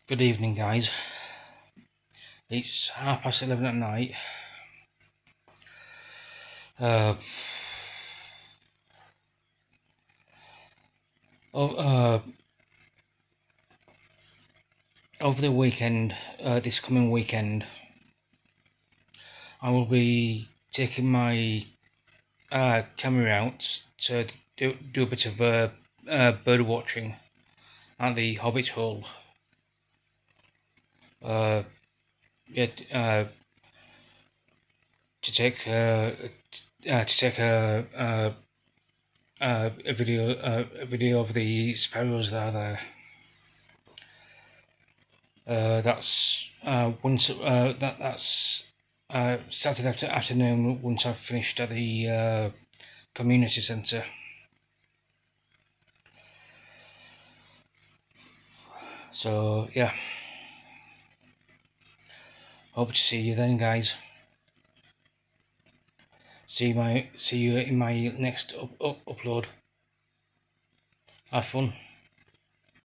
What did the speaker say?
Good evening, guys. It's 11:30 at night. Uh, o- uh, Over the weekend, this coming weekend, I will be taking my camera out to do a bit of bird watching at the Hobbit Hole. Uh, yeah, to take a video of the sparrows that are there. That's once that's Saturday afternoon once I've finished at the community centre. So yeah, hope to see you then, guys. See you in my next upload. Have fun.